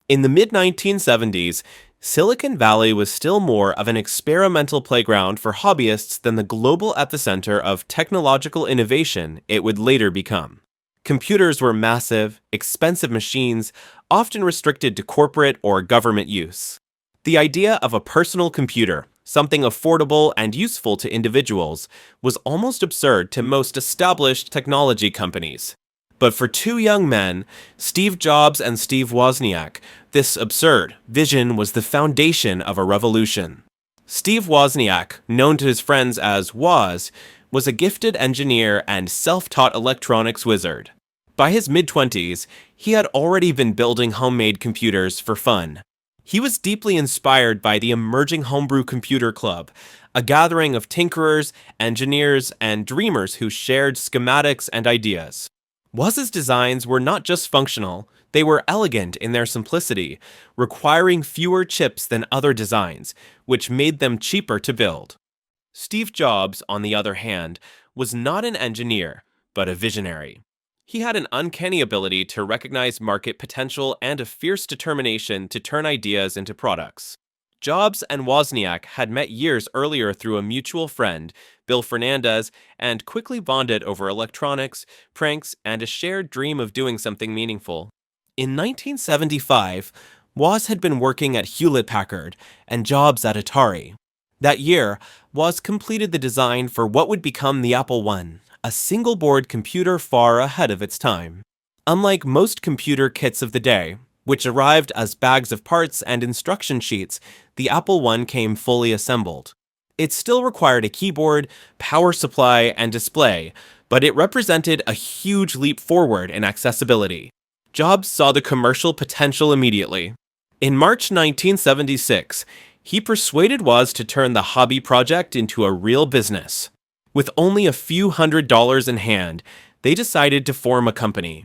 In the mid-1970s, Silicon Valley was still more of an experimental playground for hobbyists than the global epicenter of technological innovation it would later become. Computers were massive, expensive machines, often restricted to corporate or government use. The idea of a personal computer, something affordable and useful to individuals, was almost absurd to most established technology companies. But for two young men, Steve Jobs and Steve Wozniak, this absurd vision was the foundation of a revolution. Steve Wozniak, known to his friends as Woz, was a gifted engineer and self-taught electronics wizard. By his mid-20s, he had already been building homemade computers for fun. He was deeply inspired by the emerging Homebrew Computer Club, a gathering of tinkerers, engineers, and dreamers who shared schematics and ideas. Woz's designs were not just functional, they were elegant in their simplicity, requiring fewer chips than other designs, which made them cheaper to build. Steve Jobs, on the other hand, was not an engineer, but a visionary. He had an uncanny ability to recognize market potential and a fierce determination to turn ideas into products. Jobs and Wozniak had met years earlier through a mutual friend, Bill Fernandez, and quickly bonded over electronics, pranks, and a shared dream of doing something meaningful. In 1975, Woz had been working at Hewlett-Packard and Jobs at Atari. That year, Woz completed the design for what would become the Apple I, a single-board computer far ahead of its time. Unlike most computer kits of the day, which arrived as bags of parts and instruction sheets, the Apple I came fully assembled. It still required a keyboard, power supply, and display, but it represented a huge leap forward in accessibility. Jobs saw the commercial potential immediately. In March 1976, he persuaded Woz to turn the hobby project into a real business. With only a few $100s in hand, they decided to form a company.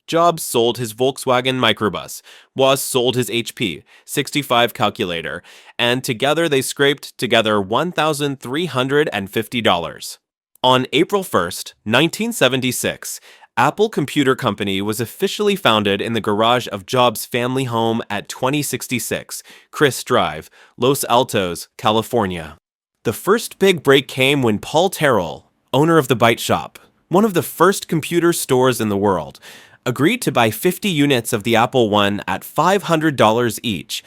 Jobs sold his Volkswagen microbus, Woz sold his HP 65 calculator, and together they scraped together $1,350. On April 1st, 1976, Apple Computer Company was officially founded in the garage of Jobs' family home at 2066 Chris Drive, Los Altos, California. The first big break came when Paul Terrell, owner of the Byte Shop, one of the first computer stores in the world, agreed to buy 50 units of the Apple I at $500 each,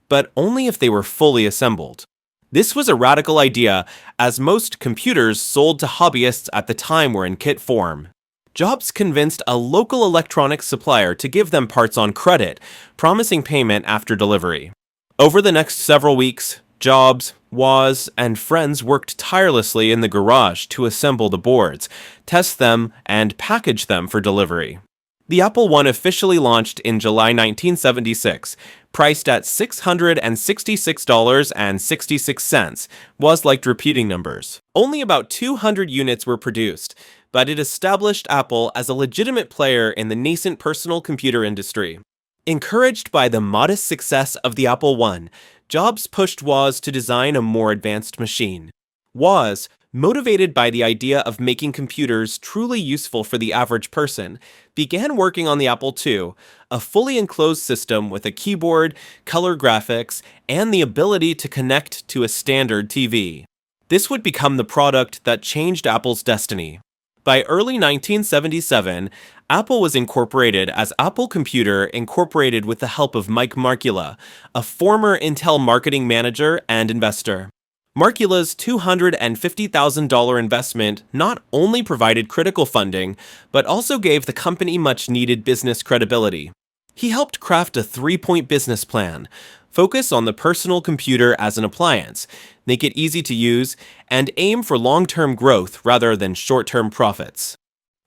but only if they were fully assembled. This was a radical idea, as most computers sold to hobbyists at the time were in kit form. Jobs convinced a local electronics supplier to give them parts on credit, promising payment after delivery. Over the next several weeks, Jobs, Woz, and friends worked tirelessly in the garage to assemble the boards, test them, and package them for delivery. The Apple I officially launched in July 1976, priced at $666.66. Woz liked repeating numbers. Only about 200 units were produced, but it established Apple as a legitimate player in the nascent personal computer industry. Encouraged by the modest success of the Apple I, Jobs pushed Woz to design a more advanced machine. Woz, motivated by the idea of making computers truly useful for the average person, began working on the Apple II, a fully enclosed system with a keyboard, color graphics, and the ability to connect to a standard TV. This would become the product that changed Apple's destiny. By early 1977, Apple was incorporated as Apple Computer Incorporated with the help of Mike Markkula, a former Intel marketing manager and investor. Markkula's $250,000 investment not only provided critical funding, but also gave the company much-needed business credibility. He helped craft a three-point business plan, focus on the personal computer as an appliance, make it easy to use, and aim for long-term growth rather than short-term profits.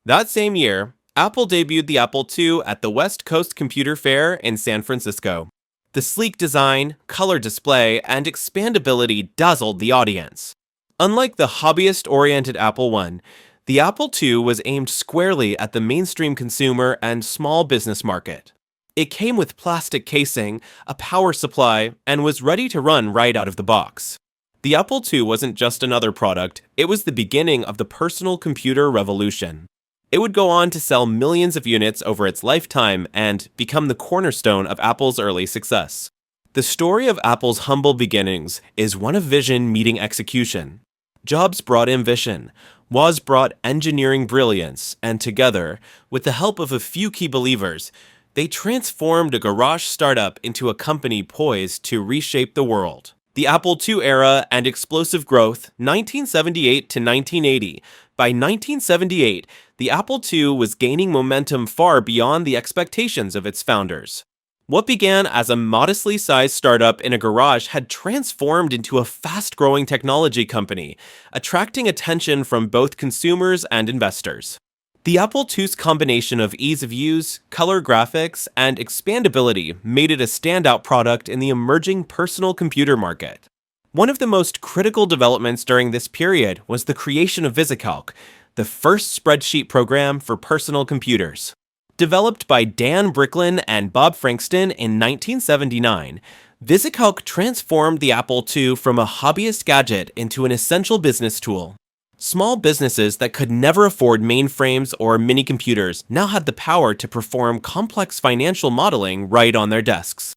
That same year, Apple debuted the Apple II at the West Coast Computer Fair in San Francisco. The sleek design, color display, and expandability dazzled the audience. Unlike the hobbyist-oriented Apple I, the Apple II was aimed squarely at the mainstream consumer and small business market. It came with plastic casing, a power supply, and was ready to run right out of the box. The Apple II wasn't just another product, it was the beginning of the personal computer revolution. It would go on to sell millions of units over its lifetime and become the cornerstone of Apple's early success. The story of Apple's humble beginnings is one of vision meeting execution. Jobs brought ambition, Woz brought engineering brilliance, and together, with the help of a few key believers, they transformed a garage startup into a company poised to reshape the world. The Apple II era and explosive growth, 1978 to 1980. By 1978, the Apple II was gaining momentum far beyond the expectations of its founders. What began as a modestly sized startup in a garage had transformed into a fast-growing technology company, attracting attention from both consumers and investors. The Apple II's combination of ease of use, color graphics, and expandability made it a standout product in the emerging personal computer market. One of the most critical developments during this period was the creation of VisiCalc, the first spreadsheet program for personal computers. Developed by Dan Bricklin and Bob Frankston in 1979, VisiCalc transformed the Apple II from a hobbyist gadget into an essential business tool. Small businesses that could never afford mainframes or mini computers now had the power to perform complex financial modeling right on their desks.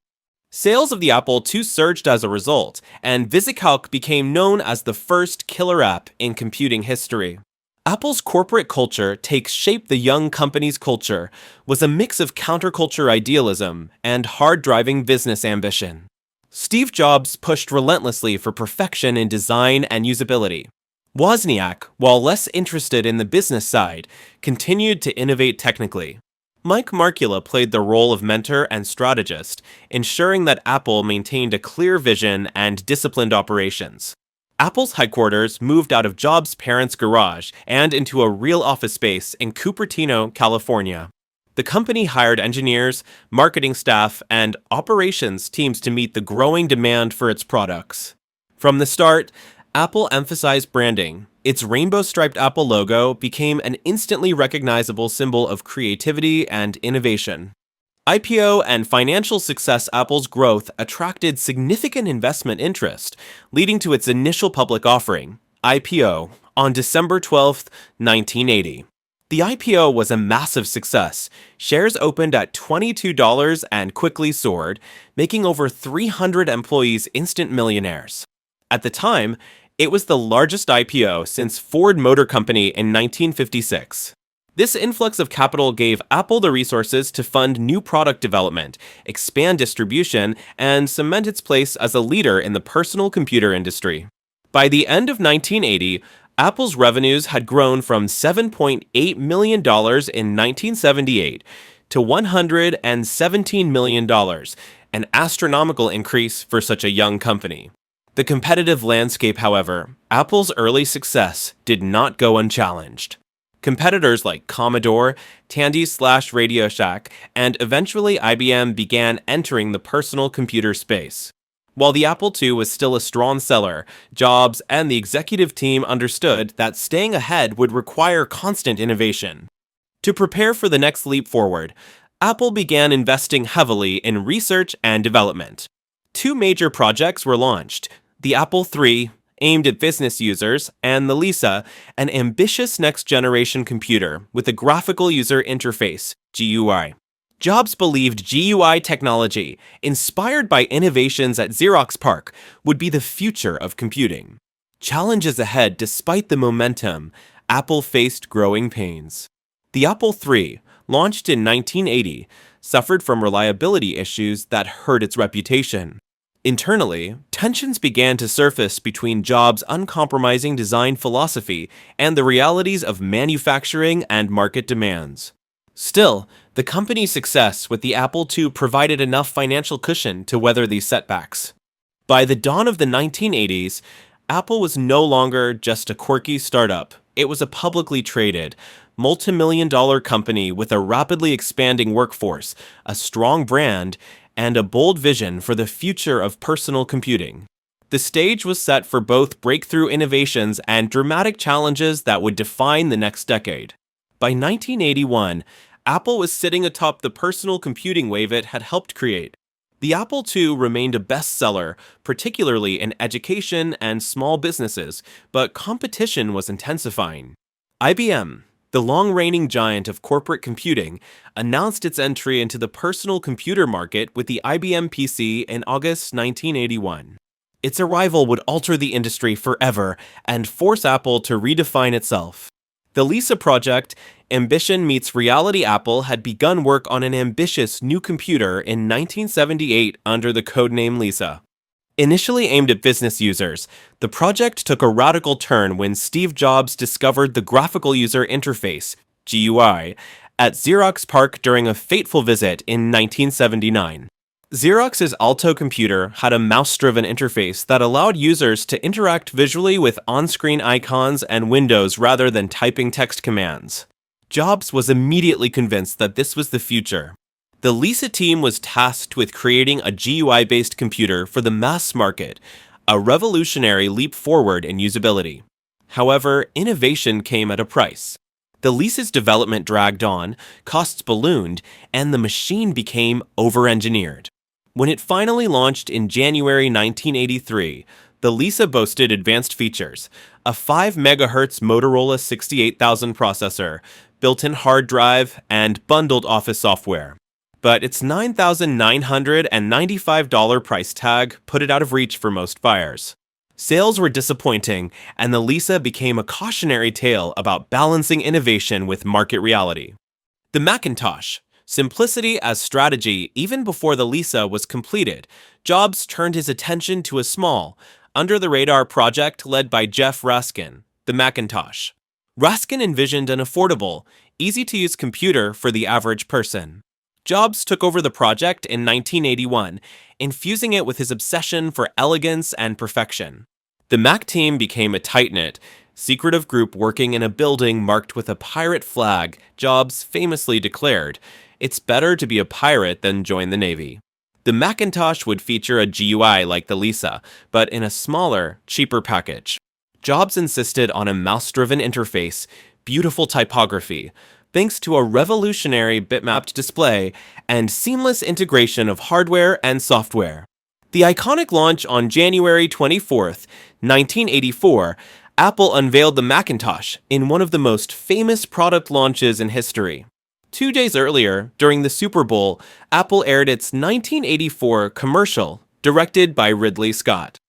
Sales of the Apple II surged as a result, and VisiCalc became known as the first killer app in computing history. Apple's corporate culture takes shape. The young company's culture was a mix of counterculture idealism and hard-driving business ambition. Steve Jobs pushed relentlessly for perfection in design and usability. Wozniak, while less interested in the business side, continued to innovate technically. Mike Markula played the role of mentor and strategist, ensuring that Apple maintained a clear vision and disciplined operations. Apple's headquarters moved out of Jobs' parents' garage and into a real office space in Cupertino, California. The company hired engineers, marketing staff, and operations teams to meet the growing demand for its products. From the start, Apple emphasized branding. Its rainbow-striped Apple logo became an instantly recognizable symbol of creativity and innovation. IPO and financial success. Apple's growth attracted significant investment interest, leading to its initial public offering, IPO, on December 12, 1980. The IPO was a massive success. Shares opened at $22 and quickly soared, making over 300 employees instant millionaires. At the time, it was the largest IPO since Ford Motor Company in 1956. This influx of capital gave Apple the resources to fund new product development, expand distribution, and cement its place as a leader in the personal computer industry. By the end of 1980, Apple's revenues had grown from $7.8 million in 1978 to $117 million, an astronomical increase for such a young company. The competitive landscape, however, Apple's early success did not go unchallenged. Competitors like Commodore, Tandy/Radio Shack, and eventually IBM began entering the personal computer space. While the Apple II was still a strong seller, Jobs and the executive team understood that staying ahead would require constant innovation. To prepare for the next leap forward, Apple began investing heavily in research and development. Two major projects were launched: the Apple III, aimed at business users, and the Lisa, an ambitious next-generation computer with a graphical user interface, GUI. Jobs believed GUI technology, inspired by innovations at Xerox PARC, would be the future of computing. Challenges ahead. Despite the momentum, Apple faced growing pains. The Apple III, launched in 1980, suffered from reliability issues that hurt its reputation. Internally, tensions began to surface between Jobs' uncompromising design philosophy and the realities of manufacturing and market demands. Still, the company's success with the Apple II provided enough financial cushion to weather these setbacks. By the dawn of the 1980s, Apple was no longer just a quirky startup. It was a publicly traded, multi-million-dollar company with a rapidly expanding workforce, a strong brand, and a bold vision for the future of personal computing. The stage was set for both breakthrough innovations and dramatic challenges that would define the next decade. By 1981, Apple was sitting atop the personal computing wave it had helped create. The Apple II remained a bestseller, particularly in education and small businesses, but competition was intensifying. IBM, The long-reigning giant of corporate computing announced its entry into the personal computer market with the IBM PC in August 1981. Its arrival would alter the industry forever and force Apple to redefine itself. The Lisa project, Ambition Meets Reality Apple, had begun work on an ambitious new computer in 1978 under the codename Lisa. Initially aimed at business users, the project took a radical turn when Steve Jobs discovered the Graphical User Interface, GUI, at Xerox PARC during a fateful visit in 1979. Xerox's Alto computer had a mouse-driven interface that allowed users to interact visually with on-screen icons and windows rather than typing text commands. Jobs was immediately convinced that this was the future. The Lisa team was tasked with creating a GUI-based computer for the mass market, a revolutionary leap forward in usability. However, innovation came at a price. The Lisa's development dragged on, costs ballooned, and the machine became over-engineered. When it finally launched in January 1983, the Lisa boasted advanced features: a 5 MHz Motorola 68000 processor, built-in hard drive, and bundled Office software. But its $9,995 price tag put it out of reach for most buyers. Sales were disappointing, and the Lisa became a cautionary tale about balancing innovation with market reality. The Macintosh. Simplicity as strategy. Even before the Lisa was completed, Jobs turned his attention to a small, under-the-radar project led by Jeff Raskin, the Macintosh. Raskin envisioned an affordable, easy-to-use computer for the average person. Jobs took over the project in 1981, infusing it with his obsession for elegance and perfection. The Mac team became a tight-knit, secretive group working in a building marked with a pirate flag. Jobs famously declared, "It's better to be a pirate than join the Navy." The Macintosh would feature a GUI like the Lisa, but in a smaller, cheaper package. Jobs insisted on a mouse-driven interface, beautiful typography, thanks to a revolutionary bitmapped display and seamless integration of hardware and software. The iconic launch on January 24, 1984, Apple unveiled the Macintosh in one of the most famous product launches in history. 2 days earlier, during the Super Bowl, Apple aired its 1984 commercial, directed by Ridley Scott.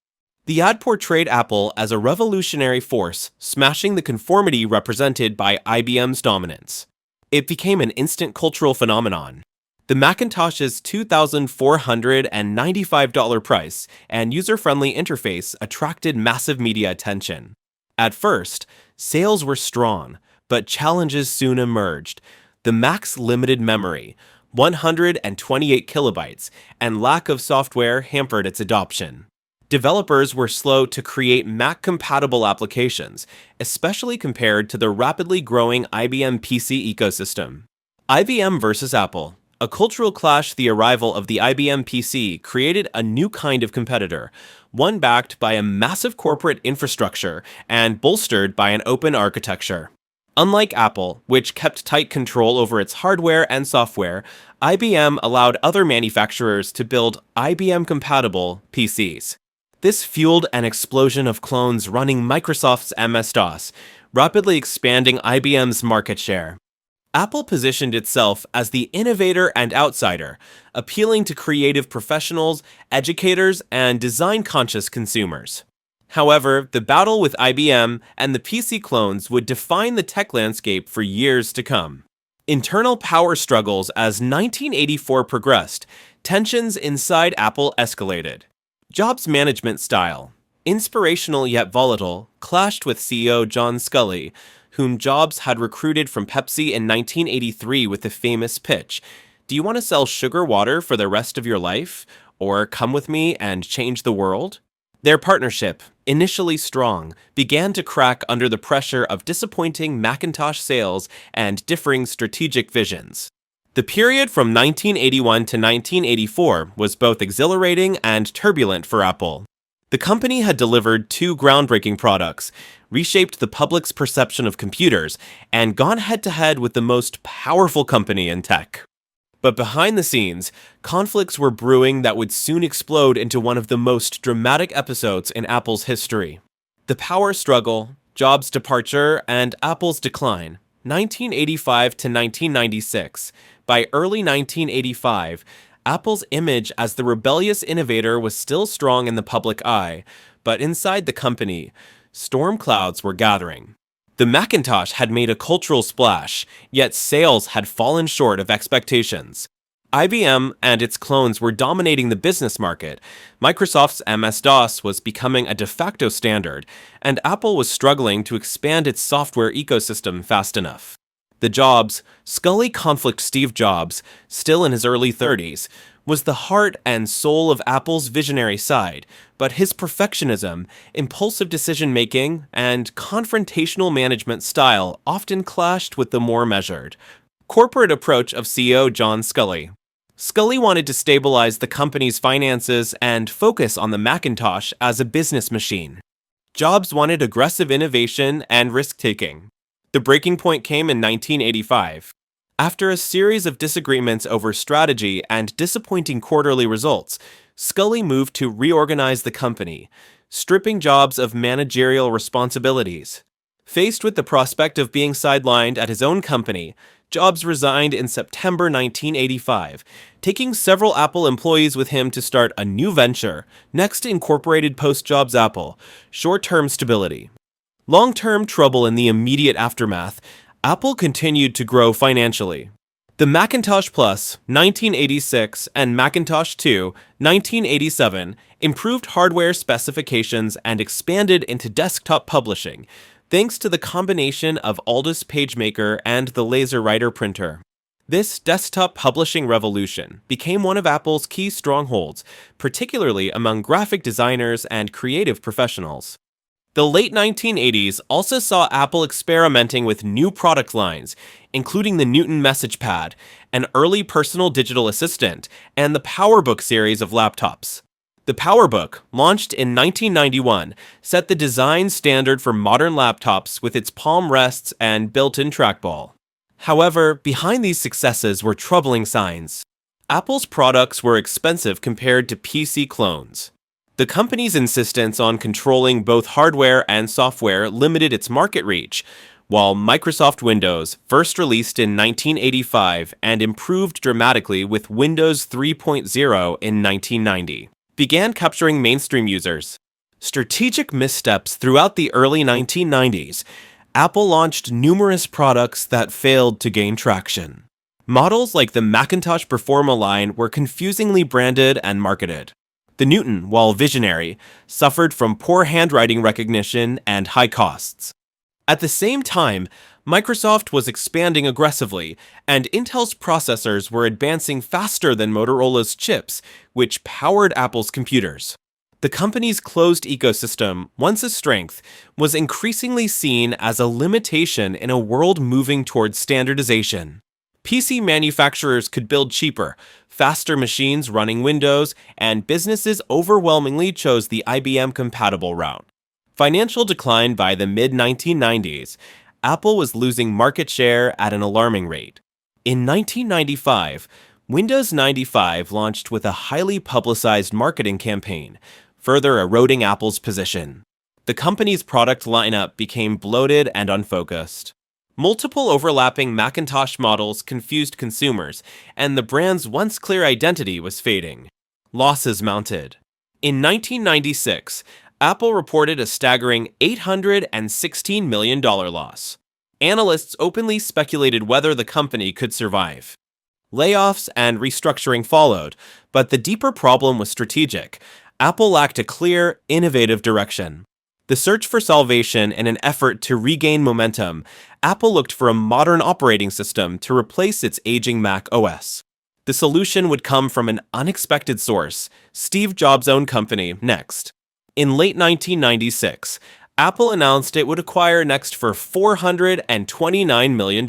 The ad portrayed Apple as a revolutionary force, smashing the conformity represented by IBM's dominance. It became an instant cultural phenomenon. The Macintosh's $2,495 price and user-friendly interface attracted massive media attention. At first, sales were strong, but challenges soon emerged. The Mac's limited memory, 128 kilobytes, and lack of software hampered its adoption. Developers were slow to create Mac-compatible applications, especially compared to the rapidly growing IBM PC ecosystem. IBM versus Apple. A cultural clash. The arrival of the IBM PC created a new kind of competitor, one backed by a massive corporate infrastructure and bolstered by an open architecture. Unlike Apple, which kept tight control over its hardware and software, IBM allowed other manufacturers to build IBM-compatible PCs. This fueled an explosion of clones running Microsoft's MS-DOS, rapidly expanding IBM's market share. Apple positioned itself as the innovator and outsider, appealing to creative professionals, educators, and design-conscious consumers. However, the battle with IBM and the PC clones would define the tech landscape for years to come. Internal power struggles. As 1984 progressed, tensions inside Apple escalated. Jobs' management style, inspirational yet volatile, clashed with CEO John Sculley, whom Jobs had recruited from Pepsi in 1983 with the famous pitch, "Do you want to sell sugar water for the rest of your life? Or come with me and change the world?" Their partnership, initially strong, began to crack under the pressure of disappointing Macintosh sales and differing strategic visions. The period from 1981 to 1984 was both exhilarating and turbulent for Apple. The company had delivered 2 groundbreaking products, reshaped the public's perception of computers, and gone head-to-head with the most powerful company in tech. But behind the scenes, conflicts were brewing that would soon explode into one of the most dramatic episodes in Apple's history. The power struggle, Jobs' departure, and Apple's decline. 1985 to 1996. By early 1985, Apple's image as the rebellious innovator was still strong in the public eye, but inside the company, storm clouds were gathering. The Macintosh had made a cultural splash, yet sales had fallen short of expectations. IBM and its clones were dominating the business market, Microsoft's MS-DOS was becoming a de facto standard, and Apple was struggling to expand its software ecosystem fast enough. The Scully conflict Steve Jobs, still in his early 30s, was the heart and soul of Apple's visionary side, but his perfectionism, impulsive decision-making, and confrontational management style often clashed with the more measured, corporate approach of CEO John Scully. Scully wanted to stabilize the company's finances and focus on the Macintosh as a business machine. Jobs wanted aggressive innovation and risk-taking. The breaking point came in 1985. After a series of disagreements over strategy and disappointing quarterly results, Scully moved to reorganize the company, stripping Jobs of managerial responsibilities. Faced with the prospect of being sidelined at his own company, Jobs resigned in September 1985, taking several Apple employees with him to start a new venture, Next Incorporated post-Jobs Apple, short-term stability. Long-term trouble in the immediate aftermath, Apple continued to grow financially. The Macintosh Plus, 1986, and Macintosh 2, 1987, improved hardware specifications and expanded into desktop publishing, thanks to the combination of Aldus PageMaker and the LaserWriter printer. This desktop publishing revolution became one of Apple's key strongholds, particularly among graphic designers and creative professionals. The late 1980s also saw Apple experimenting with new product lines, including the Newton Message Pad, an early personal digital assistant, and the PowerBook series of laptops. The PowerBook, launched in 1991, set the design standard for modern laptops with its palm rests and built-in trackball. However, behind these successes were troubling signs. Apple's products were expensive compared to PC clones. The company's insistence on controlling both hardware and software limited its market reach, while Microsoft Windows, first released in 1985 and improved dramatically with Windows 3.0 in 1990, began capturing mainstream users. Strategic missteps throughout the early 1990s, Apple launched numerous products that failed to gain traction. Models like the Macintosh Performa line were confusingly branded and marketed. The Newton, while visionary, suffered from poor handwriting recognition and high costs. At the same time, Microsoft was expanding aggressively, and Intel's processors were advancing faster than Motorola's chips, which powered Apple's computers. The company's closed ecosystem, once a strength, was increasingly seen as a limitation in a world moving towards standardization. PC manufacturers could build cheaper, faster machines running Windows, and businesses overwhelmingly chose the IBM-compatible route. Financial decline by the mid-1990s, Apple was losing market share at an alarming rate. In 1995, Windows 95 launched with a highly publicized marketing campaign, further eroding Apple's position. The company's product lineup became bloated and unfocused. Multiple overlapping Macintosh models confused consumers, and the brand's once clear identity was fading. Losses mounted. In 1996, Apple reported a staggering $816 million loss. Analysts openly speculated whether the company could survive. Layoffs and restructuring followed, but the deeper problem was strategic. Apple lacked a clear, innovative direction. The search for salvation in an effort to regain momentum, Apple looked for a modern operating system to replace its aging Mac OS. The solution would come from an unexpected source, Steve Jobs' own company, Next. In late 1996, Apple announced it would acquire Next for $429 million.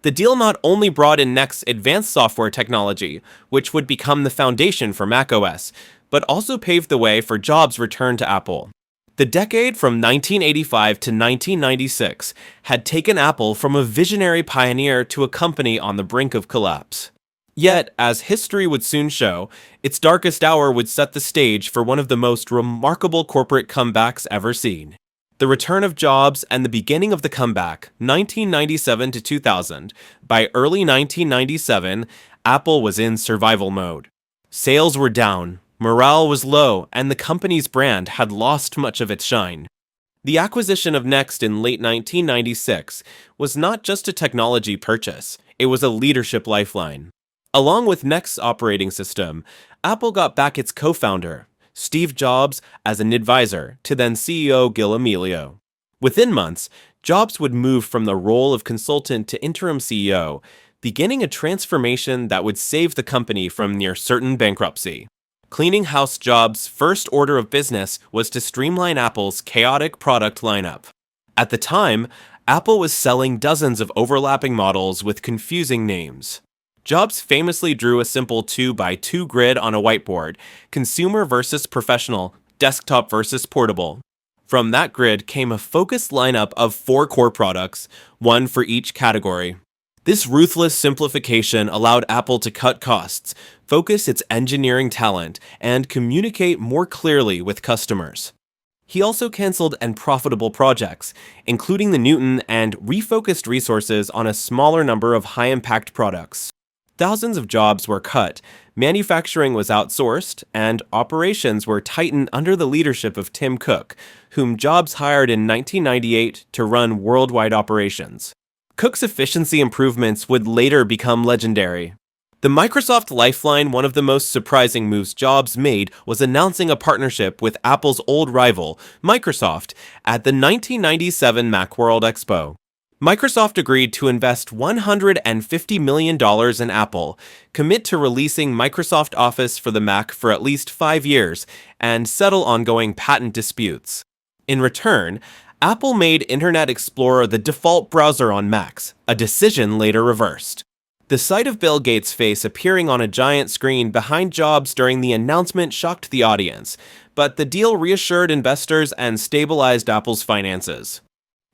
The deal not only brought in Next's advanced software technology, which would become the foundation for macOS, but also paved the way for Jobs' return to Apple. The decade from 1985 to 1996 had taken Apple from a visionary pioneer to a company on the brink of collapse. Yet, as history would soon show, its darkest hour would set the stage for one of the most remarkable corporate comebacks ever seen. The return of Jobs and the beginning of the comeback, 1997 to 2000. By early 1997, Apple was in survival mode. Sales were down, morale was low, and the company's brand had lost much of its shine. The acquisition of Next in late 1996 was not just a technology purchase, it was a leadership lifeline. Along with Next's operating system, Apple got back its co-founder, Steve Jobs, as an advisor to then CEO Gil Amelio. Within months, Jobs would move from the role of consultant to interim CEO, beginning a transformation that would save the company from near certain bankruptcy. Cleaning house Jobs' first order of business was to streamline Apple's chaotic product lineup. At the time, Apple was selling dozens of overlapping models with confusing names. Jobs famously drew a simple 2x2 grid on a whiteboard, consumer versus professional, desktop versus portable. From that grid came a focused lineup of 4 core products, one for each category. This ruthless simplification allowed Apple to cut costs, focus its engineering talent, and communicate more clearly with customers. He also canceled unprofitable projects, including the Newton, and refocused resources on a smaller number of high-impact products. Thousands of jobs were cut, manufacturing was outsourced, and operations were tightened under the leadership of Tim Cook, whom Jobs hired in 1998 to run worldwide operations. Cook's efficiency improvements would later become legendary. The Microsoft lifeline, one of the most surprising moves Jobs made, was announcing a partnership with Apple's old rival, Microsoft, at the 1997 Macworld Expo. Microsoft agreed to invest $150 million in Apple, commit to releasing Microsoft Office for the Mac for at least 5 years, and settle ongoing patent disputes. In return, Apple made Internet Explorer the default browser on Macs, a decision later reversed. The sight of Bill Gates' face appearing on a giant screen behind Jobs during the announcement shocked the audience, but the deal reassured investors and stabilized Apple's finances.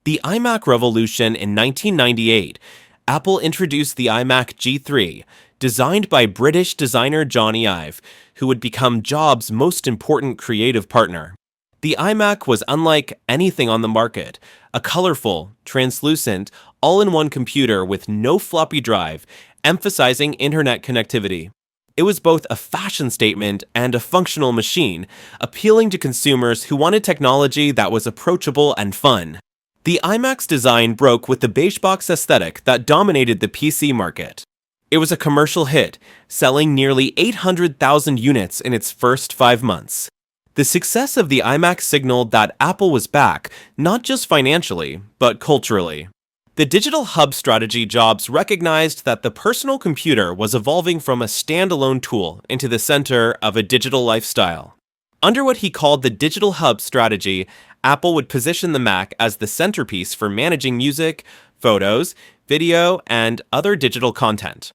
The iMac revolution in 1998, Apple introduced the iMac G3, designed by British designer Johnny Ive, who would become Jobs' most important creative partner. The iMac was unlike anything on the market, a colorful, translucent, all-in-one computer with no floppy drive, emphasizing internet connectivity. It was both a fashion statement and a functional machine, appealing to consumers who wanted technology that was approachable and fun. The iMac's design broke with the beige box aesthetic that dominated the PC market. It was a commercial hit, selling nearly 800,000 units in its first 5 months. The success of the iMac signaled that Apple was back, not just financially, but culturally. The digital hub strategy Jobs recognized that the personal computer was evolving from a standalone tool into the center of a digital lifestyle. Under what he called the digital hub strategy, Apple would position the Mac as the centerpiece for managing music, photos, video, and other digital content.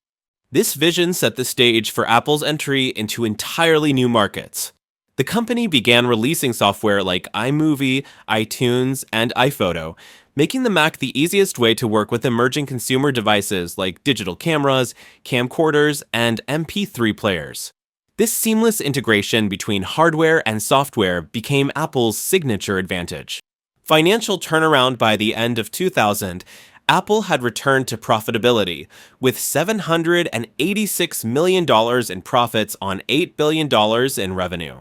This vision set the stage for Apple's entry into entirely new markets. The company began releasing software like iMovie, iTunes, and iPhoto, making the Mac the easiest way to work with emerging consumer devices like digital cameras, camcorders, and MP3 players. This seamless integration between hardware and software became Apple's signature advantage. Financial turnaround by the end of 2000, Apple had returned to profitability, with $786 million in profits on $8 billion in revenue.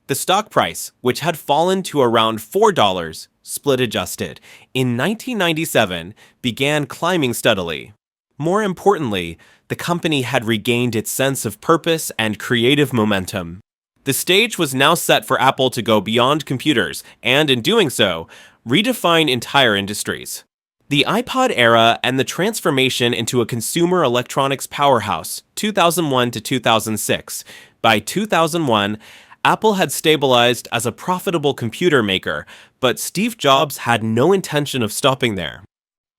The stock price, which had fallen to around $4, split adjusted, in 1997 began climbing steadily. More importantly, the company had regained its sense of purpose and creative momentum. The stage was now set for Apple to go beyond computers and, in doing so, redefine entire industries. The iPod era and the transformation into a consumer electronics powerhouse, 2001 to 2006. By 2001, Apple had stabilized as a profitable computer maker, but Steve Jobs had no intention of stopping there.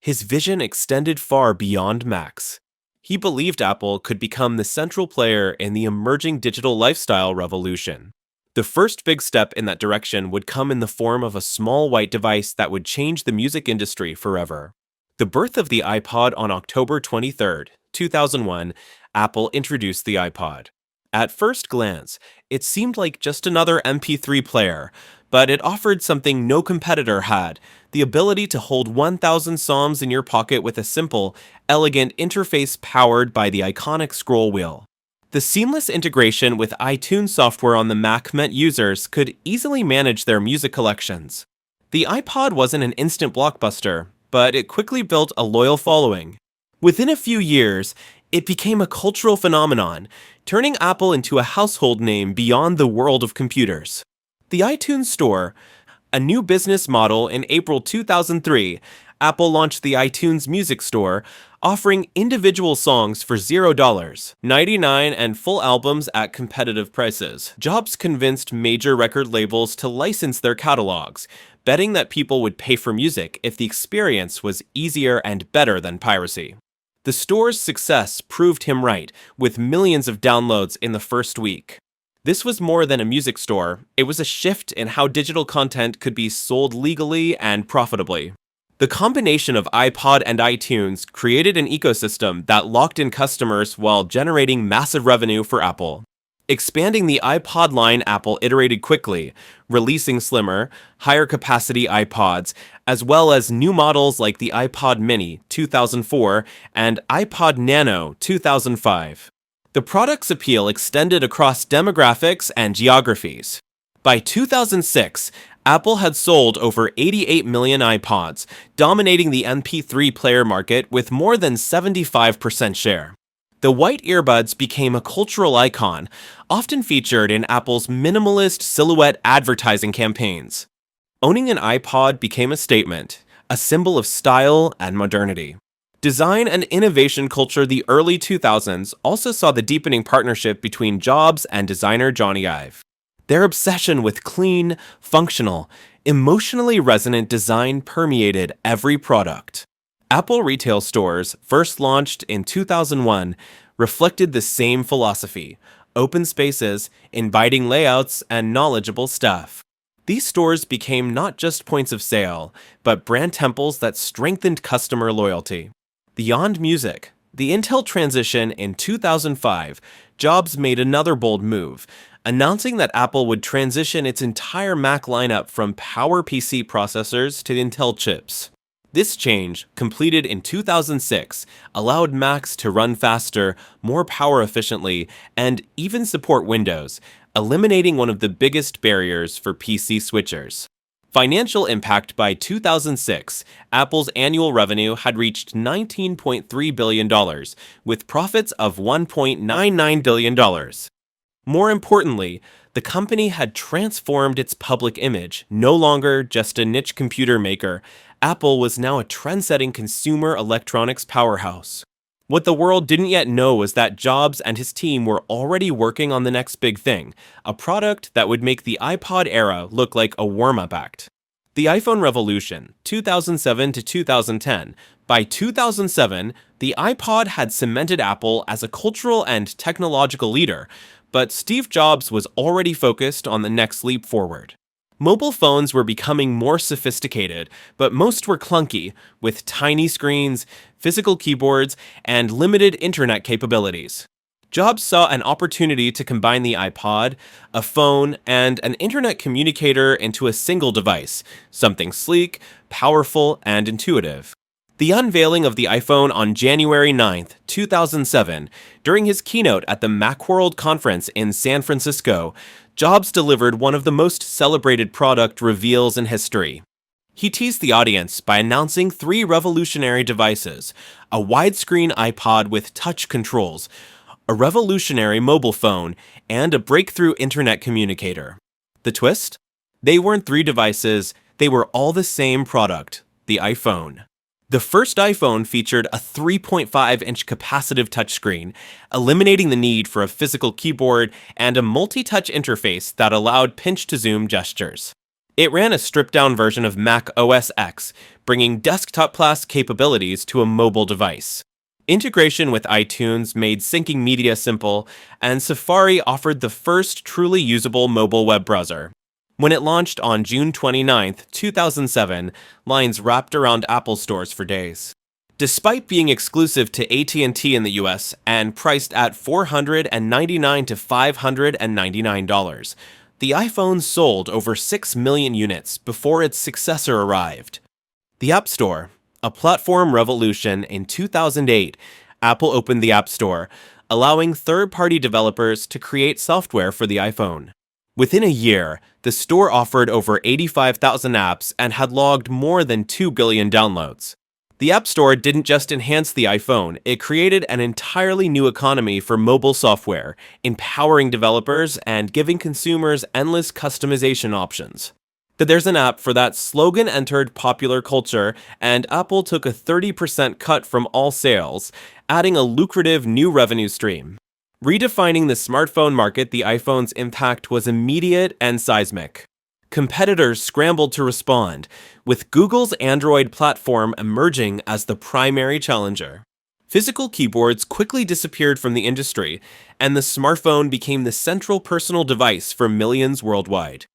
His vision extended far beyond Macs. He believed Apple could become the central player in the emerging digital lifestyle revolution. The first big step in that direction would come in the form of a small white device that would change the music industry forever. The birth of the iPod on October 23, 2001, Apple introduced the iPod. At first glance, it seemed like just another MP3 player, but it offered something no competitor had: the ability to hold 1,000 songs in your pocket with a simple, elegant interface powered by the iconic scroll wheel. The seamless integration with iTunes software on the Mac meant users could easily manage their music collections. The iPod wasn't an instant blockbuster, but it quickly built a loyal following. Within a few years, it became a cultural phenomenon, turning Apple into a household name beyond the world of computers. The iTunes Store, a new business model. In April 2003, Apple launched the iTunes Music Store, offering individual songs for $0.99 and full albums at competitive prices. Jobs convinced major record labels to license their catalogs, betting that people would pay for music if the experience was easier and better than piracy. The store's success proved him right, with millions of downloads in the first week. This was more than a music store, it was a shift in how digital content could be sold legally and profitably. The combination of iPod and iTunes created an ecosystem that locked in customers while generating massive revenue for Apple. Expanding the iPod line, Apple iterated quickly, releasing slimmer, higher capacity iPods, as well as new models like the iPod Mini 2004 and iPod Nano 2005. The product's appeal extended across demographics and geographies. By 2006, Apple had sold over 88 million iPods, dominating the MP3 player market with more than 75% share. The white earbuds became a cultural icon, often featured in Apple's minimalist silhouette advertising campaigns. Owning an iPod became a statement, a symbol of style and modernity. Design and innovation culture. The early 2000s also saw the deepening partnership between Jobs and designer Johnny Ive. Their obsession with clean, functional, emotionally resonant design permeated every product. Apple retail stores, first launched in 2001, reflected the same philosophy: open spaces, inviting layouts, and knowledgeable staff. These stores became not just points of sale, but brand temples that strengthened customer loyalty. Beyond music, the Intel transition in 2005, Jobs made another bold move, announcing that Apple would transition its entire Mac lineup from PowerPC processors to Intel chips. This change, completed in 2006, allowed Macs to run faster, more power efficiently, and even support Windows, eliminating one of the biggest barriers for PC switchers. Financial impact. By 2006, Apple's annual revenue had reached $19.3 billion, with profits of $1.99 billion. More importantly, the company had transformed its public image. No longer just a niche computer maker, Apple was now a trend-setting consumer electronics powerhouse. What the world didn't yet know was that Jobs and his team were already working on the next big thing, a product that would make the iPod era look like a warm-up act. The iPhone revolution, 2007 to 2010. By 2007, the iPod had cemented Apple as a cultural and technological leader, but Steve Jobs was already focused on the next leap forward. Mobile phones were becoming more sophisticated, but most were clunky, with tiny screens, physical keyboards, and limited internet capabilities. Jobs saw an opportunity to combine the iPod, a phone, and an internet communicator into a single device, something sleek, powerful, and intuitive. The unveiling of the iPhone on January 9, 2007, during his keynote at the Macworld conference in San Francisco, Jobs delivered one of the most celebrated product reveals in history. He teased the audience by announcing 3 revolutionary devices: a widescreen iPod with touch controls, a revolutionary mobile phone, and a breakthrough internet communicator. The twist? They weren't 3 devices, they were all the same product: the iPhone. The first iPhone featured a 3.5-inch capacitive touchscreen, eliminating the need for a physical keyboard, and a multi-touch interface that allowed pinch-to-zoom gestures. It ran a stripped-down version of Mac OS X, bringing desktop-class capabilities to a mobile device. Integration with iTunes made syncing media simple, and Safari offered the first truly usable mobile web browser. When it launched on June 29, 2007, lines wrapped around Apple stores for days. Despite being exclusive to AT&T in the US and priced at $499 to $599, the iPhone sold over 6 million units before its successor arrived. The App Store, a platform revolution in 2008, Apple opened the App Store, allowing third-party developers to create software for the iPhone. Within a year, the store offered over 85,000 apps and had logged more than 2 billion downloads. The App Store didn't just enhance the iPhone, it created an entirely new economy for mobile software, empowering developers and giving consumers endless customization options. That there's an app for that slogan entered popular culture, and Apple took a 30% cut from all sales, adding a lucrative new revenue stream. Redefining the smartphone market, the iPhone's impact was immediate and seismic. Competitors scrambled to respond, with Google's Android platform emerging as the primary challenger. Physical keyboards quickly disappeared from the industry, and the smartphone became the central personal device for millions worldwide.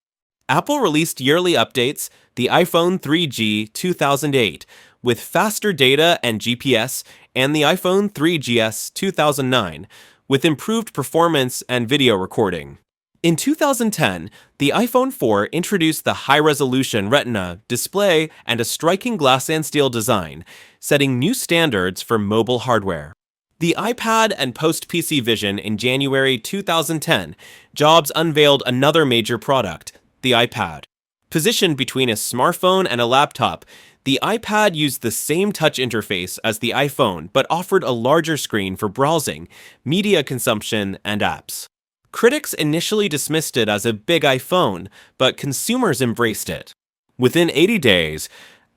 Apple released yearly updates, the iPhone 3G 2008, with faster data and GPS, and the iPhone 3GS 2009, with improved performance and video recording. In 2010, the iPhone 4 introduced the high-resolution Retina display and a striking glass and steel design, setting new standards for mobile hardware. The iPad and post-PC vision in January 2010, Jobs unveiled another major product, the iPad. Positioned between a smartphone and a laptop, the iPad used the same touch interface as the iPhone but offered a larger screen for browsing, media consumption, and apps. Critics initially dismissed it as a big iPhone, but consumers embraced it. Within 80 days,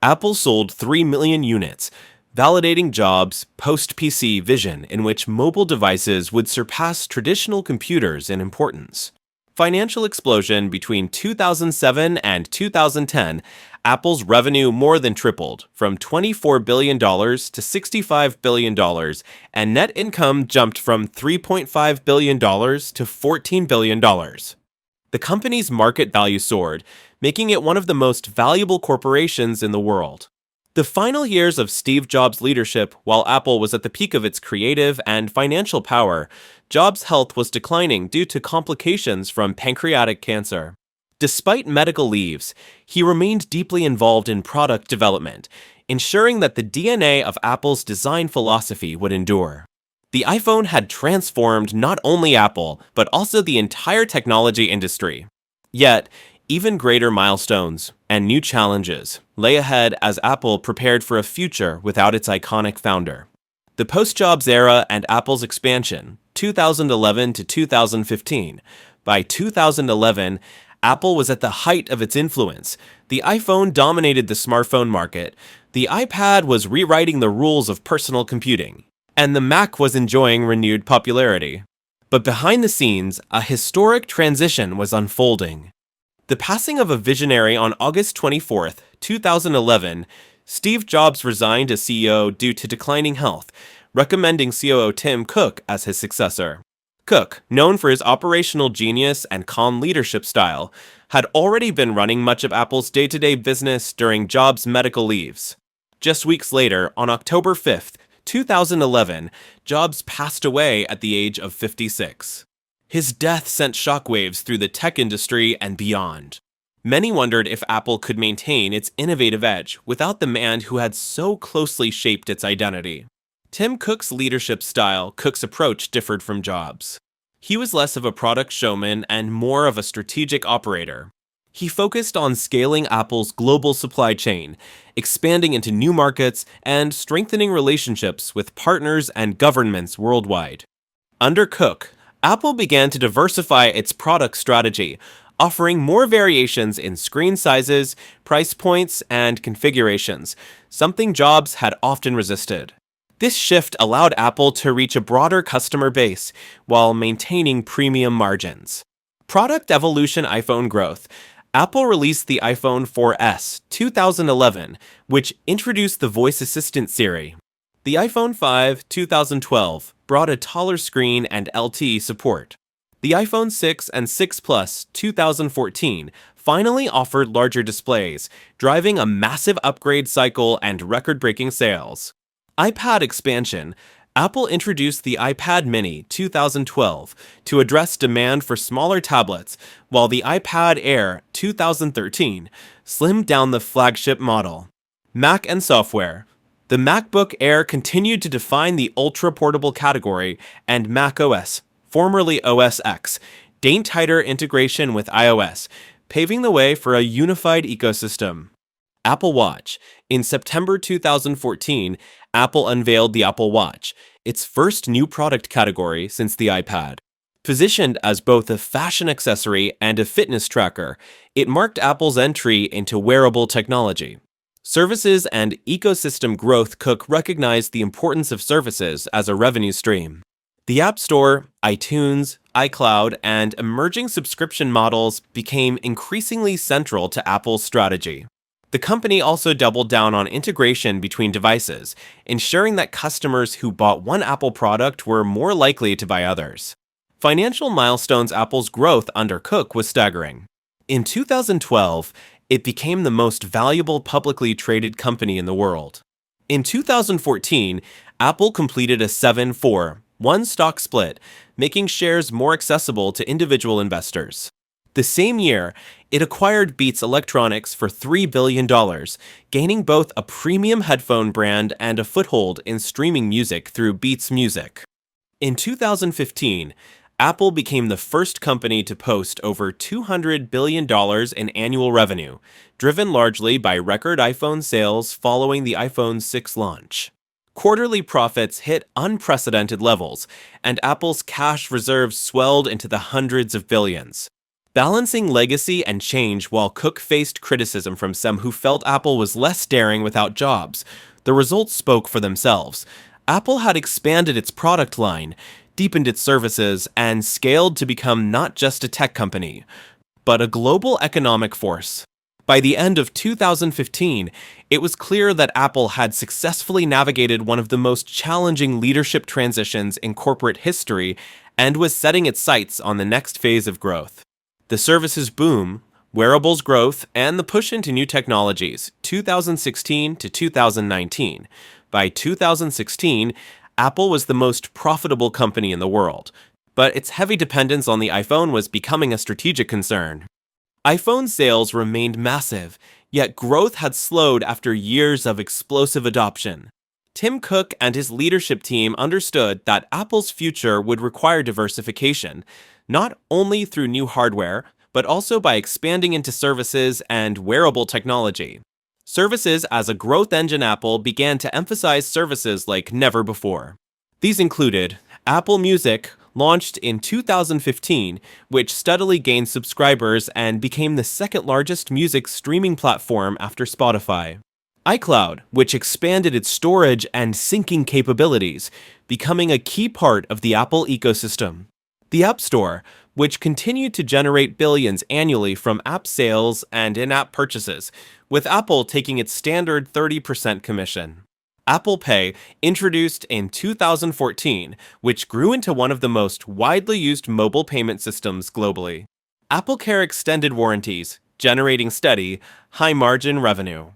Apple sold 3 million units, validating Jobs' post-PC vision in which mobile devices would surpass traditional computers in importance. Financial explosion between 2007 and 2010, Apple's revenue more than tripled, from $24 billion to $65 billion, and net income jumped from $3.5 billion to $14 billion. The company's market value soared, making it one of the most valuable corporations in the world. The final years of Steve Jobs' leadership, while Apple was at the peak of its creative and financial power, Jobs' health was declining due to complications from pancreatic cancer. Despite medical leaves, he remained deeply involved in product development, ensuring that the DNA of Apple's design philosophy would endure. The iPhone had transformed not only Apple, but also the entire technology industry. Yet, even greater milestones and new challenges lay ahead as Apple prepared for a future without its iconic founder. The post-Jobs era and Apple's expansion, 2011 to 2015. By 2011, Apple was at the height of its influence. The iPhone dominated the smartphone market, the iPad was rewriting the rules of personal computing, and the Mac was enjoying renewed popularity. But behind the scenes, a historic transition was unfolding. The passing of a visionary on August 24, 2011, Steve Jobs resigned as CEO due to declining health, recommending COO Tim Cook as his successor. Cook, known for his operational genius and calm leadership style, had already been running much of Apple's day-to-day business during Jobs' medical leaves. Just weeks later, on October 5, 2011, Jobs passed away at the age of 56. His death sent shockwaves through the tech industry and beyond. Many wondered if Apple could maintain its innovative edge without the man who had so closely shaped its identity. Tim Cook's leadership style, Cook's approach differed from Jobs. He was less of a product showman and more of a strategic operator. He focused on scaling Apple's global supply chain, expanding into new markets, and strengthening relationships with partners and governments worldwide. Under Cook, Apple began to diversify its product strategy, offering more variations in screen sizes, price points, and configurations, something Jobs had often resisted. This shift allowed Apple to reach a broader customer base while maintaining premium margins. Product evolution iPhone growth. Apple released the iPhone 4S 2011, which introduced the voice assistant Siri. The iPhone 5 2012 brought a taller screen and LTE support. The iPhone 6 and 6 Plus 2014 finally offered larger displays, driving a massive upgrade cycle and record-breaking sales. iPad expansion. Apple introduced the iPad mini 2012 to address demand for smaller tablets, while the iPad Air 2013 slimmed down the flagship model. Mac and software. The MacBook Air continued to define the ultra-portable category, and macOS, formerly OS X, gained tighter integration with iOS, paving the way for a unified ecosystem. Apple Watch. In September 2014, Apple unveiled the Apple Watch, its first new product category since the iPad. Positioned as both a fashion accessory and a fitness tracker, it marked Apple's entry into wearable technology. Services and ecosystem growth. Cook recognized the importance of services as a revenue stream. The App Store, iTunes, iCloud, and emerging subscription models became increasingly central to Apple's strategy. The company also doubled down on integration between devices, ensuring that customers who bought one Apple product were more likely to buy others. Financial milestones. Apple's growth under Cook was staggering. In 2012, it became the most valuable publicly traded company in the world. In 2014, Apple completed a 7-for-1 stock split, making shares more accessible to individual investors. The same year, it acquired Beats Electronics for $3 billion, gaining both a premium headphone brand and a foothold in streaming music through Beats Music. In 2015, Apple became the first company to post over $200 billion in annual revenue, driven largely by record iPhone sales following the iPhone 6 launch. Quarterly profits hit unprecedented levels, and Apple's cash reserves swelled into the hundreds of billions. Balancing legacy and change. While Cook faced criticism from some who felt Apple was less daring without Jobs, the results spoke for themselves. Apple had expanded its product line, deepened its services, and scaled to become not just a tech company, but a global economic force. By the end of 2015, it was clear that Apple had successfully navigated one of the most challenging leadership transitions in corporate history and was setting its sights on the next phase of growth. The services boom, wearables growth, and the push into new technologies, 2016 to 2019. By 2016, Apple was the most profitable company in the world, but its heavy dependence on the iPhone was becoming a strategic concern. iPhone sales remained massive, yet growth had slowed after years of explosive adoption. Tim Cook and his leadership team understood that Apple's future would require diversification, not only through new hardware, but also by expanding into services and wearable technology. Services as a growth engine. Apple began to emphasize services like never before. These included Apple Music, launched in 2015, which steadily gained subscribers and became the second largest music streaming platform after Spotify. iCloud, which expanded its storage and syncing capabilities, becoming a key part of the Apple ecosystem. The App Store, which continued to generate billions annually from app sales and in-app purchases, with Apple taking its standard 30% commission. Apple Pay, introduced in 2014, which grew into one of the most widely used mobile payment systems globally. AppleCare extended warranties, generating steady, high-margin revenue.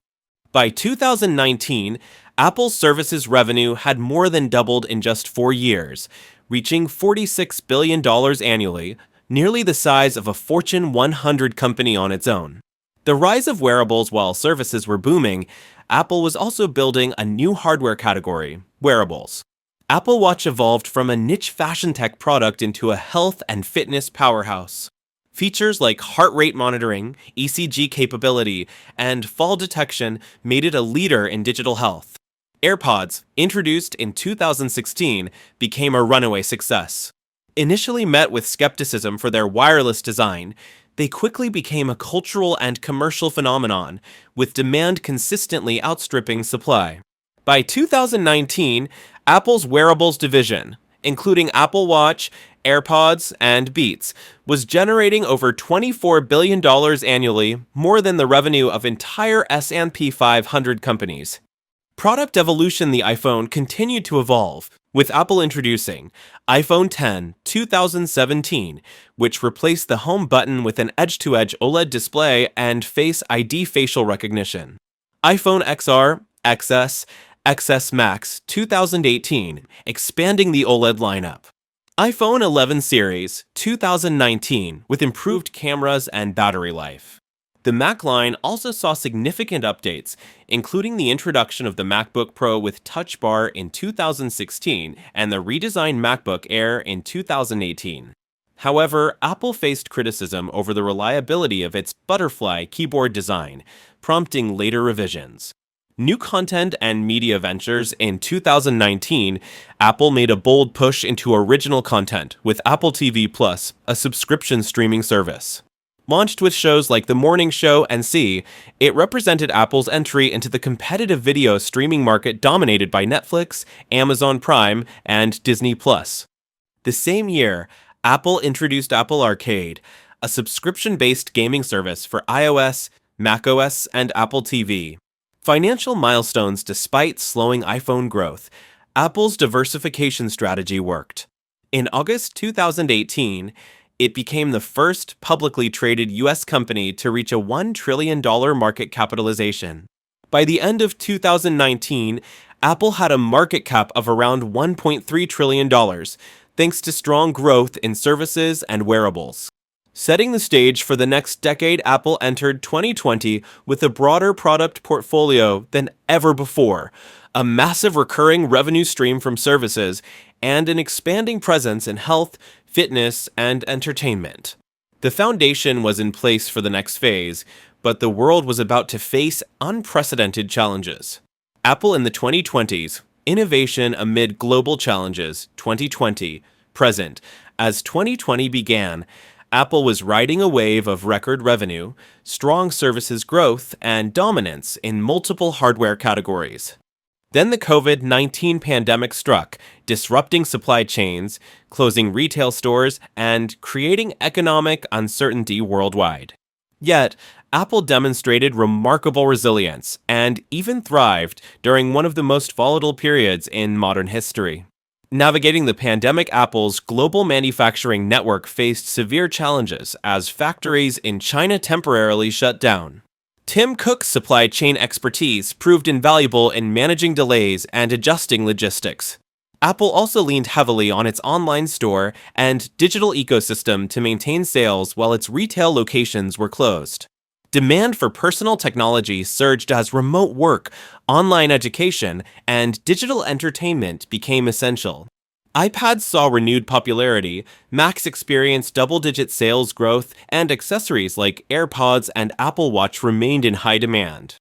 By 2019, Apple's services revenue had more than doubled in just 4 years, reaching $46 billion annually, nearly the size of a Fortune 100 company on its own. The rise of wearables. While services were booming, Apple was also building a new hardware category, wearables. Apple Watch evolved from a niche fashion tech product into a health and fitness powerhouse. Features like heart rate monitoring, ECG capability, and fall detection made it a leader in digital health. AirPods, introduced in 2016, became a runaway success. Initially met with skepticism for their wireless design, they quickly became a cultural and commercial phenomenon, with demand consistently outstripping supply. By 2019, Apple's wearables division, including Apple Watch, AirPods, and Beats, was generating over $24 billion annually, more than the revenue of entire S&P 500 companies. Product evolution. The iPhone continued to evolve, with Apple introducing iPhone X 2017, which replaced the home button with an edge-to-edge OLED display and Face ID facial recognition. iPhone XR, XS, XS Max 2018, expanding the OLED lineup. iPhone 11 series 2019 with improved cameras and battery life. The Mac line also saw significant updates, including the introduction of the MacBook Pro with Touch Bar in 2016 and the redesigned MacBook Air in 2018. However, Apple faced criticism over the reliability of its butterfly keyboard design, prompting later revisions. New content and media ventures in 2019, Apple made a bold push into original content with Apple TV Plus, a subscription streaming service. Launched with shows like The Morning Show and See, it represented Apple's entry into the competitive video streaming market dominated by Netflix, Amazon Prime, and Disney Plus. The same year, Apple introduced Apple Arcade, a subscription-based gaming service for iOS, macOS, and Apple TV. Financial milestones despite slowing iPhone growth, Apple's diversification strategy worked. In August 2018, it became the first publicly traded U.S. company to reach a $1 trillion market capitalization. By the end of 2019, Apple had a market cap of around $1.3 trillion, thanks to strong growth in services and wearables. Setting the stage for the next decade, Apple entered 2020 with a broader product portfolio than ever before, a massive recurring revenue stream from services, and an expanding presence in health, fitness, and entertainment. The foundation was in place for the next phase, but the world was about to face unprecedented challenges. Apple in the 2020s, Innovation Amid Global Challenges, 2020, present. As 2020 began, Apple was riding a wave of record revenue, strong services growth, and dominance in multiple hardware categories. Then the COVID-19 pandemic struck, disrupting supply chains, closing retail stores, and creating economic uncertainty worldwide. Yet, Apple demonstrated remarkable resilience and even thrived during one of the most volatile periods in modern history. Navigating the pandemic, Apple's global manufacturing network faced severe challenges as factories in China temporarily shut down. Tim Cook's supply chain expertise proved invaluable in managing delays and adjusting logistics. Apple also leaned heavily on its online store and digital ecosystem to maintain sales while its retail locations were closed. Demand for personal technology surged as remote work, online education, and digital entertainment became essential. iPads saw renewed popularity, Macs experienced double-digit sales growth, and accessories like AirPods and Apple Watch remained in high demand.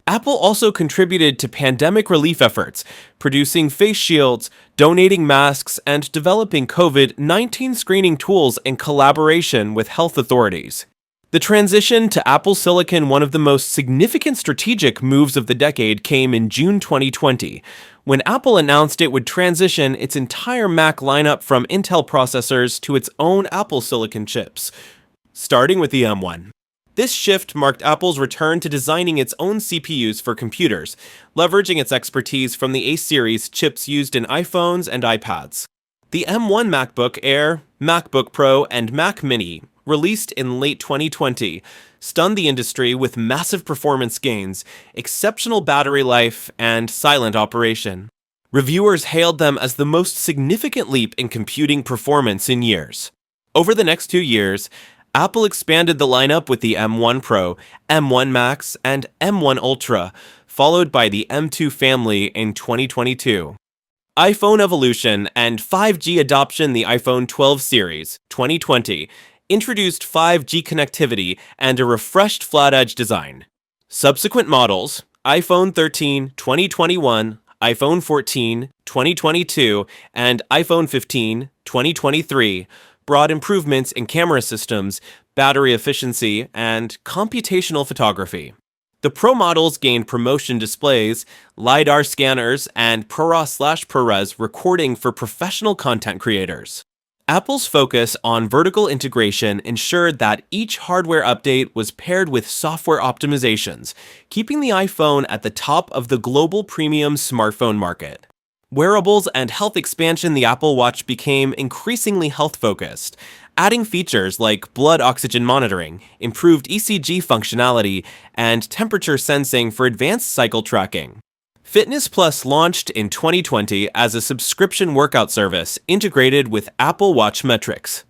Apple also contributed to pandemic relief efforts, producing face shields, donating masks, and developing COVID-19 screening tools in collaboration with health authorities. The transition to Apple Silicon, one of the most significant strategic moves of the decade, came in June 2020, when Apple announced it would transition its entire Mac lineup from Intel processors to its own Apple Silicon chips, starting with the M1. This shift marked Apple's return to designing its own CPUs for computers, leveraging its expertise from the A-series chips used in iPhones and iPads. The M1 MacBook Air, MacBook Pro, and Mac Mini, released in late 2020, stunned the industry with massive performance gains, exceptional battery life, and silent operation. Reviewers hailed them as the most significant leap in computing performance in years. Over the next 2 years, Apple expanded the lineup with the M1 Pro, M1 Max, and M1 Ultra, followed by the M2 family in 2022. iPhone evolution and 5G adoption. The iPhone 12 series, 2020, introduced 5G connectivity and a refreshed flat-edge design. Subsequent models, iPhone 13, 2021, iPhone 14, 2022, and iPhone 15, 2023, brought improvements in camera systems, battery efficiency, and computational photography. The Pro models gained ProMotion displays, LiDAR scanners, and ProRAW/ProRes recording for professional content creators. Apple's focus on vertical integration ensured that each hardware update was paired with software optimizations, keeping the iPhone at the top of the global premium smartphone market. Wearables and health expansion. The Apple Watch became increasingly health-focused, adding features like blood oxygen monitoring, improved ECG functionality, and temperature sensing for advanced cycle tracking. Fitness Plus launched in 2020 as a subscription workout service integrated with Apple Watch metrics.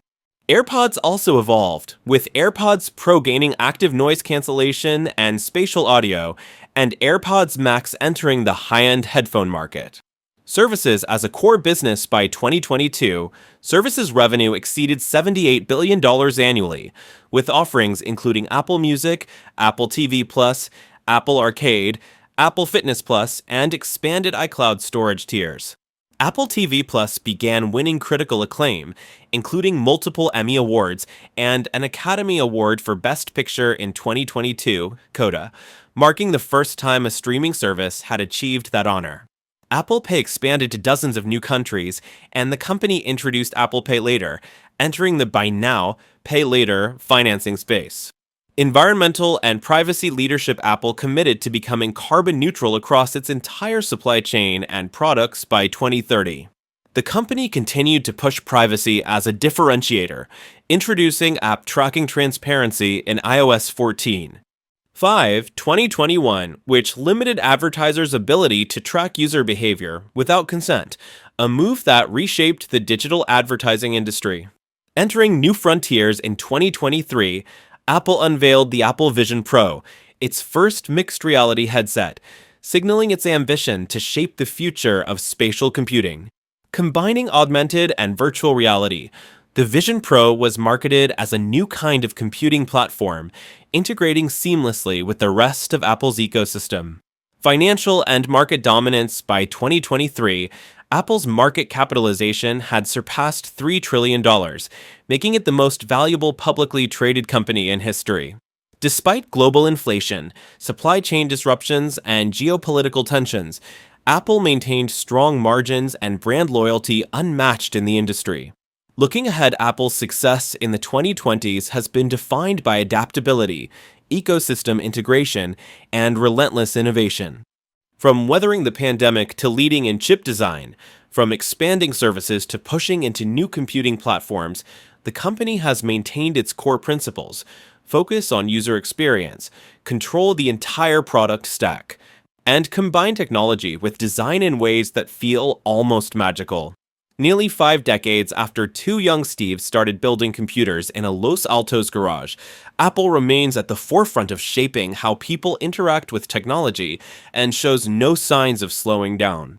AirPods also evolved, with AirPods Pro gaining active noise cancellation and spatial audio, and AirPods Max entering the high-end headphone market. Services as a core business by 2022, services revenue exceeded $78 billion annually, with offerings including Apple Music, Apple TV Plus, Apple Arcade, Apple Fitness Plus, and expanded iCloud storage tiers. Apple TV Plus began winning critical acclaim, including multiple Emmy Awards and an Academy Award for Best Picture in 2022, Coda, marking the first time a streaming service had achieved that honor. Apple Pay expanded to dozens of new countries, and the company introduced Apple Pay Later, entering the by now Pay Later financing space. Environmental and privacy leadership Apple committed to becoming carbon neutral across its entire supply chain and products by 2030. The company continued to push privacy as a differentiator, introducing app tracking transparency in iOS 14. 2021, which limited advertisers' ability to track user behavior without consent, a move that reshaped the digital advertising industry. Entering new frontiers in 2023, Apple unveiled the Apple Vision Pro, its first mixed reality headset, signaling its ambition to shape the future of spatial computing. Combining augmented and virtual reality, the Vision Pro was marketed as a new kind of computing platform, integrating seamlessly with the rest of Apple's ecosystem. Financial and market dominance by 2023, Apple's market capitalization had surpassed $3 trillion, making it the most valuable publicly traded company in history. Despite global inflation, supply chain disruptions, and geopolitical tensions, Apple maintained strong margins and brand loyalty unmatched in the industry. Looking ahead, Apple's success in the 2020s has been defined by adaptability, ecosystem integration, and relentless innovation. From weathering the pandemic to leading in chip design, from expanding services to pushing into new computing platforms, the company has maintained its core principles: focus on user experience, control the entire product stack, and combine technology with design in ways that feel almost magical. Nearly 5 decades after two young Steves started building computers in a Los Altos garage, Apple remains at the forefront of shaping how people interact with technology and shows no signs of slowing down.